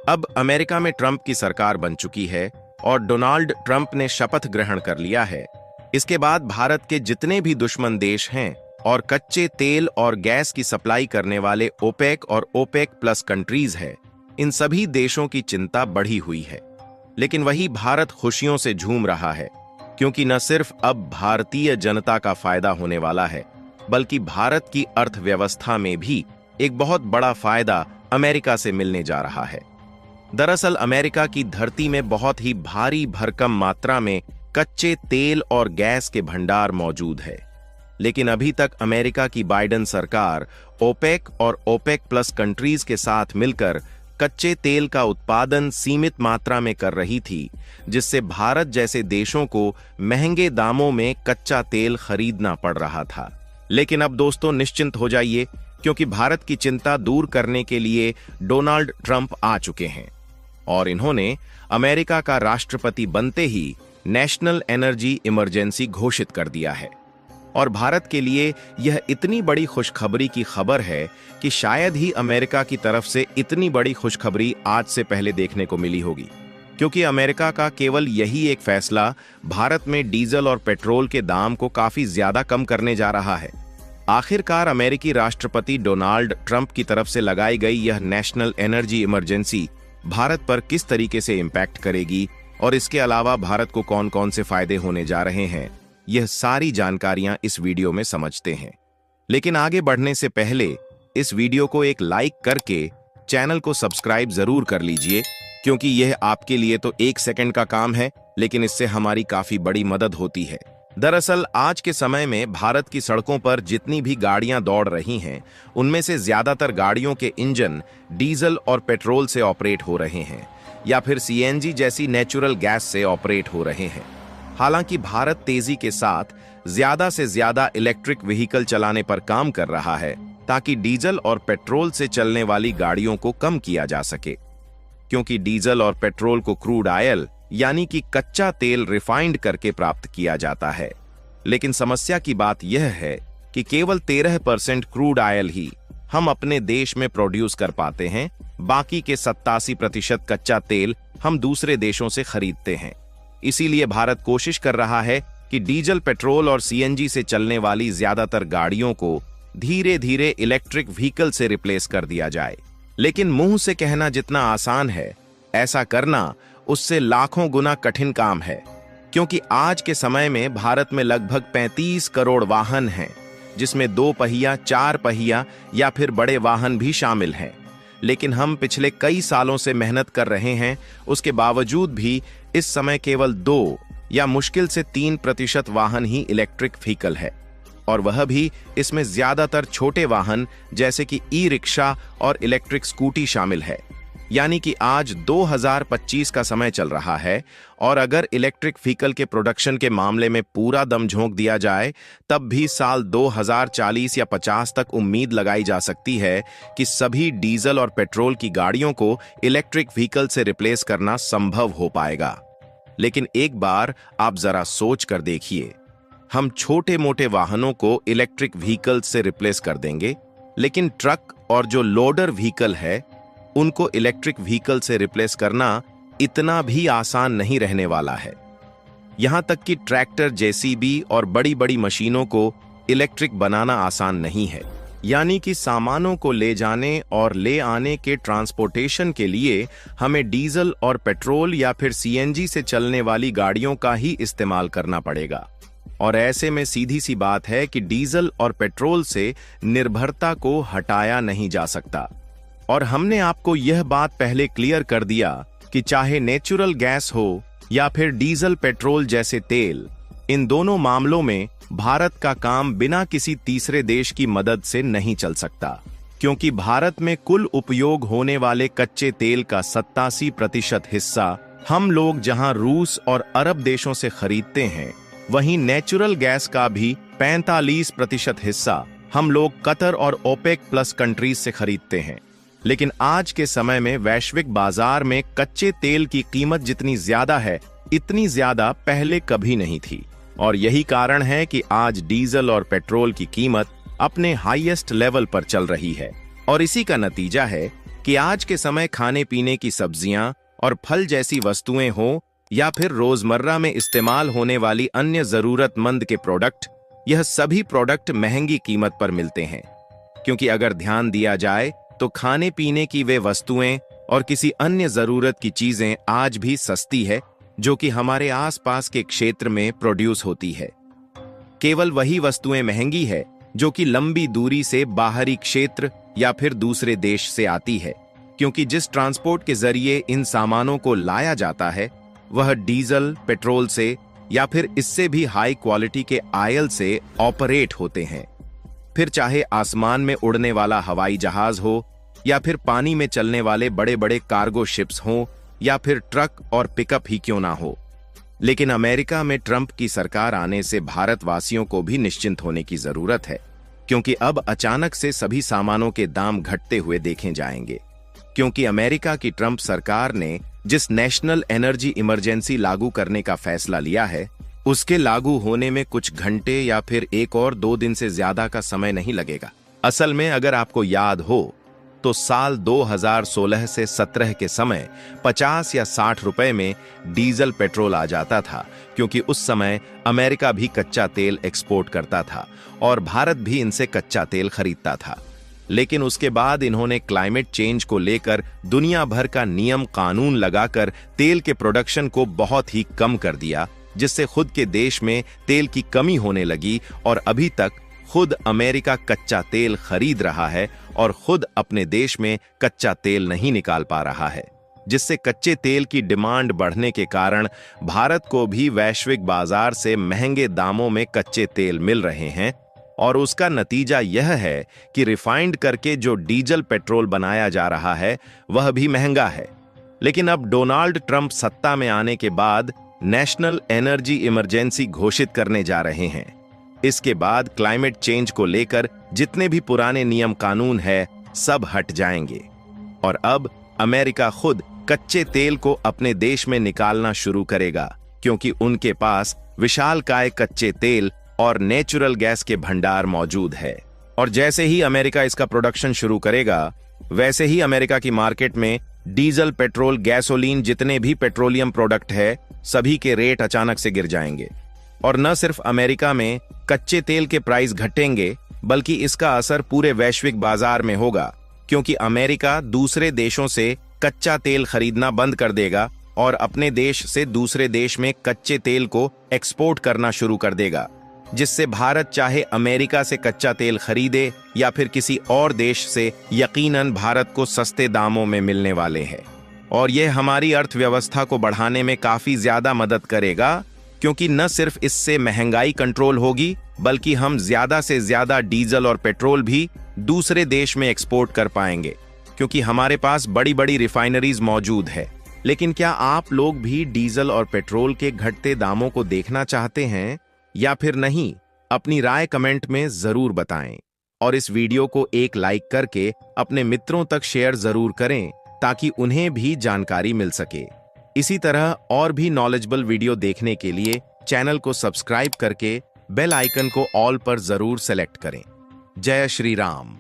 अब अमेरिका में ट्रंप की सरकार बन चुकी है और डोनाल्ड ट्रंप ने शपथ ग्रहण कर लिया है। इसके बाद भारत के जितने भी दुश्मन देश हैं और कच्चे तेल और गैस की सप्लाई करने वाले ओपेक और ओपेक प्लस कंट्रीज है, इन सभी देशों की चिंता बढ़ी हुई है। लेकिन वही भारत खुशियों से झूम रहा है, क्योंकि न सिर्फ अब भारतीय जनता का फायदा होने वाला है, बल्कि भारत की अर्थव्यवस्था में भी एक बहुत बड़ा फायदा अमेरिका से मिलने जा रहा है। दरअसल अमेरिका की धरती में बहुत ही भारी भरकम मात्रा में कच्चे तेल और गैस के भंडार मौजूद है। लेकिन अभी तक अमेरिका की बाइडेन सरकार ओपेक और ओपेक प्लस कंट्रीज के साथ मिलकर कच्चे तेल का उत्पादन सीमित मात्रा में कर रही थी, जिससे भारत जैसे देशों को महंगे दामों में कच्चा तेल खरीदना पड़ रहा था। लेकिन अब दोस्तों निश्चिंत हो जाइए, क्योंकि भारत की चिंता दूर करने के लिए डोनाल्ड ट्रंप आ चुके हैं और इन्होंने अमेरिका का राष्ट्रपति बनते ही नेशनल एनर्जी इमरजेंसी घोषित कर दिया है। और भारत के लिए यह इतनी बड़ी खुशखबरी की खबर है कि शायद ही अमेरिका की तरफ से इतनी बड़ी खुशखबरी आज से पहले देखने को मिली होगी, क्योंकि अमेरिका का केवल यही एक फैसला भारत में डीजल और पेट्रोल के दाम को काफी ज्यादा कम करने जा रहा है। आखिरकार अमेरिकी राष्ट्रपति डोनाल्ड ट्रंप की तरफ से लगाई गई यह नेशनल एनर्जी इमरजेंसी भारत पर किस तरीके से इंपैक्ट करेगी और इसके अलावा भारत को कौन कौन से फायदे होने जा रहे हैं, यह सारी जानकारियां इस वीडियो में समझते हैं। लेकिन आगे बढ़ने से पहले इस वीडियो को एक लाइक करके चैनल को सब्सक्राइब जरूर कर लीजिए, क्योंकि यह आपके लिए तो 1 सेकंड का काम है, लेकिन इससे हमारी काफी बड़ी मदद होती है। दरअसल आज के समय में भारत की सड़कों पर जितनी भी गाड़ियां दौड़ रही हैं, उनमें से ज्यादातर गाड़ियों के इंजन डीजल और पेट्रोल से ऑपरेट हो रहे हैं या फिर सीएनजी जैसी नेचुरल गैस से ऑपरेट हो रहे हैं। हालांकि भारत तेजी के साथ ज्यादा से ज्यादा इलेक्ट्रिक व्हीकल चलाने पर काम कर रहा है, ताकि डीजल और पेट्रोल से चलने वाली गाड़ियों को कम किया जा सके, क्योंकि डीजल और पेट्रोल को क्रूड ऑयल यानी कि कच्चा तेल रिफाइंड करके प्राप्त किया जाता है। लेकिन समस्या की बात यह है कि केवल 13% क्रूड ऑयल ही हम अपने देश में प्रोड्यूस कर पाते हैं, बाकी के 87% कच्चा तेल हम दूसरे देशों से खरीदते हैं। इसीलिए भारत कोशिश कर रहा है कि डीजल, पेट्रोल और सीएनजी से चलने वाली ज्यादातर गाड़ियों को धीरे धीरे इलेक्ट्रिक व्हीकल से रिप्लेस कर दिया जाए। लेकिन मुंह से कहना जितना आसान है, ऐसा करना उससे लाखों गुना कठिन काम है, क्योंकि आज के समय में भारत में लगभग 35 करोड़ वाहन हैं, जिसमें 2 पहिया, 4 पहिया या फिर बड़े वाहन भी शामिल हैं। लेकिन हम पिछले कई सालों से मेहनत कर रहे हैं, उसके बावजूद भी इस समय केवल 2 या मुश्किल से 3% वाहन ही इलेक्ट्रिक व्हीकल है, और वह भी इसमें ज्यादातर छोटे वाहन जैसे कि ई रिक्शा और इलेक्ट्रिक स्कूटी शामिल है। यानी कि आज 2025 का समय चल रहा है, और अगर इलेक्ट्रिक व्हीकल के प्रोडक्शन के मामले में पूरा दम झोंक दिया जाए, तब भी साल 2040 या 50 तक उम्मीद लगाई जा सकती है कि सभी डीजल और पेट्रोल की गाड़ियों को इलेक्ट्रिक व्हीकल से रिप्लेस करना संभव हो पाएगा। लेकिन एक बार आप जरा सोच कर देखिए, हम छोटे मोटे वाहनों को इलेक्ट्रिक व्हीकल से रिप्लेस कर देंगे, लेकिन ट्रक और जो लोडर व्हीकल है उनको इलेक्ट्रिक व्हीकल से रिप्लेस करना इतना भी आसान नहीं रहने वाला है। यहां तक कि ट्रैक्टर, जेसीबी और बड़ी बड़ी मशीनों को इलेक्ट्रिक बनाना आसान नहीं है। यानी कि सामानों को ले जाने और ले आने के ट्रांसपोर्टेशन के लिए हमें डीजल और पेट्रोल या फिर सीएनजी से चलने वाली गाड़ियों का ही इस्तेमाल करना पड़ेगा। और ऐसे में सीधी सी बात है कि डीजल और पेट्रोल से निर्भरता को हटाया नहीं जा सकता। और हमने आपको यह बात पहले क्लियर कर दिया कि चाहे नेचुरल गैस हो या फिर डीजल, पेट्रोल जैसे तेल, इन दोनों मामलों में भारत का काम बिना किसी तीसरे देश की मदद से नहीं चल सकता, क्योंकि भारत में कुल उपयोग होने वाले कच्चे तेल का 87% हिस्सा हम लोग जहां रूस और अरब देशों से खरीदते हैं, वहीं नेचुरल गैस का भी 45% हिस्सा हम लोग कतर और ओपेक प्लस कंट्रीज से खरीदते हैं। लेकिन आज के समय में वैश्विक बाजार में कच्चे तेल की कीमत जितनी ज्यादा है, इतनी ज्यादा पहले कभी नहीं थी। और यही कारण है कि आज डीजल और पेट्रोल की कीमत अपने हाईएस्ट लेवल पर चल रही है। और इसी का नतीजा है कि आज के समय खाने पीने की सब्जियां और फल जैसी वस्तुएं हो या फिर रोजमर्रा में इस्तेमाल होने वाली अन्य जरूरतमंद के प्रोडक्ट, यह सभी प्रोडक्ट महंगी कीमत पर मिलते हैं। क्योंकि अगर ध्यान दिया जाए तो खाने पीने की वे वस्तुएं और किसी अन्य जरूरत की चीजें आज भी सस्ती है जो कि हमारे आसपास के क्षेत्र में प्रोड्यूस होती है। केवल वही वस्तुएं महंगी है जो कि लंबी दूरी से बाहरी क्षेत्र या फिर दूसरे देश से आती है, क्योंकि जिस ट्रांसपोर्ट के जरिए इन सामानों को लाया जाता है वह डीजल, पेट्रोल से या फिर इससे भी हाई क्वालिटी के ऑयल से ऑपरेट होते हैं। फिर चाहे आसमान में उड़ने वाला हवाई जहाज हो या फिर पानी में चलने वाले बड़े बड़े कार्गो शिप्स हों या फिर ट्रक और पिकअप ही क्यों ना हो। लेकिन अमेरिका में ट्रंप की सरकार आने से भारतवासियों को भी निश्चिंत होने की जरूरत है, क्योंकि अब अचानक से सभी सामानों के दाम घटते हुए देखे जाएंगे। क्योंकि अमेरिका की ट्रंप सरकार ने जिस नेशनल एनर्जी इमरजेंसी लागू करने का फैसला लिया है, उसके लागू होने में कुछ घंटे या फिर 1 और 2 दिन से ज्यादा का समय नहीं लगेगा। असल में अगर आपको याद हो तो साल 2016 से 17 के समय 50 या 60 रुपए में डीजल पेट्रोल आ जाता था, क्योंकि उस समय अमेरिका भी कच्चा तेल एक्सपोर्ट करता था और भारत भी इनसे कच्चा तेल खरीदता था। लेकिन उसके बाद इन्होंने क्लाइमेट चेंज को लेकर दुनिया भर का नियम कानून लगाकर तेल के प्रोडक्शन को बहुत ही कम कर दिया, जिससे खुद के देश में तेल की कमी होने लगी और अभी तक खुद अमेरिका कच्चा तेल खरीद रहा है और खुद अपने देश में कच्चा तेल नहीं निकाल पा रहा है, जिससे कच्चे तेल की डिमांड बढ़ने के कारण भारत को भी वैश्विक बाजार से महंगे दामों में कच्चे तेल मिल रहे हैं। और उसका नतीजा यह है कि रिफाइंड करके जो डीजल पेट्रोल बनाया जा रहा है वह भी महंगा है। लेकिन अब डोनाल्ड ट्रंप सत्ता में आने के बाद नेशनल एनर्जी इमरजेंसी घोषित करने जा रहे हैं। इसके बाद क्लाइमेट चेंज को लेकर जितने भी पुराने नियम कानून है सब हट जाएंगे और अब अमेरिका खुद कच्चे तेल को अपने देश में निकालना शुरू करेगा, क्योंकि उनके पास विशालकाय कच्चे तेल और नेचुरल गैस के भंडार मौजूद है। और जैसे ही अमेरिका इसका प्रोडक्शन शुरू करेगा, वैसे ही अमेरिका की मार्केट में डीजल, पेट्रोल, गैसोलीन, जितने भी पेट्रोलियम प्रोडक्ट है सभी के रेट अचानक से गिर जाएंगे। और न सिर्फ अमेरिका में कच्चे तेल के प्राइस घटेंगे, बल्कि इसका असर पूरे वैश्विक बाजार में होगा, क्योंकि अमेरिका दूसरे देशों से कच्चा तेल खरीदना बंद कर देगा और अपने देश से दूसरे देश में कच्चे तेल को एक्सपोर्ट करना शुरू कर देगा, जिससे भारत चाहे अमेरिका से कच्चा तेल खरीदे या फिर किसी और देश से, यकीनन भारत को सस्ते दामों में मिलने वाले हैं। और यह हमारी अर्थव्यवस्था को बढ़ाने में काफी ज्यादा मदद करेगा, क्योंकि न सिर्फ इससे महंगाई कंट्रोल होगी, बल्कि हम ज्यादा से ज्यादा डीजल और पेट्रोल भी दूसरे देश में एक्सपोर्ट कर पाएंगे, क्योंकि हमारे पास बड़ी बड़ी रिफाइनरीज मौजूद है। लेकिन क्या आप लोग भी डीजल और पेट्रोल के घटते दामों को देखना चाहते हैं या फिर नहीं? अपनी राय कमेंट में जरूर बताएं और इस वीडियो को एक लाइक करके अपने मित्रों तक शेयर जरूर करें, ताकि उन्हें भी जानकारी मिल सके। इसी तरह और भी नॉलेजेबल वीडियो देखने के लिए चैनल को सब्सक्राइब करके बेल आइकन को ऑल पर जरूर सेलेक्ट करें। जय श्री राम।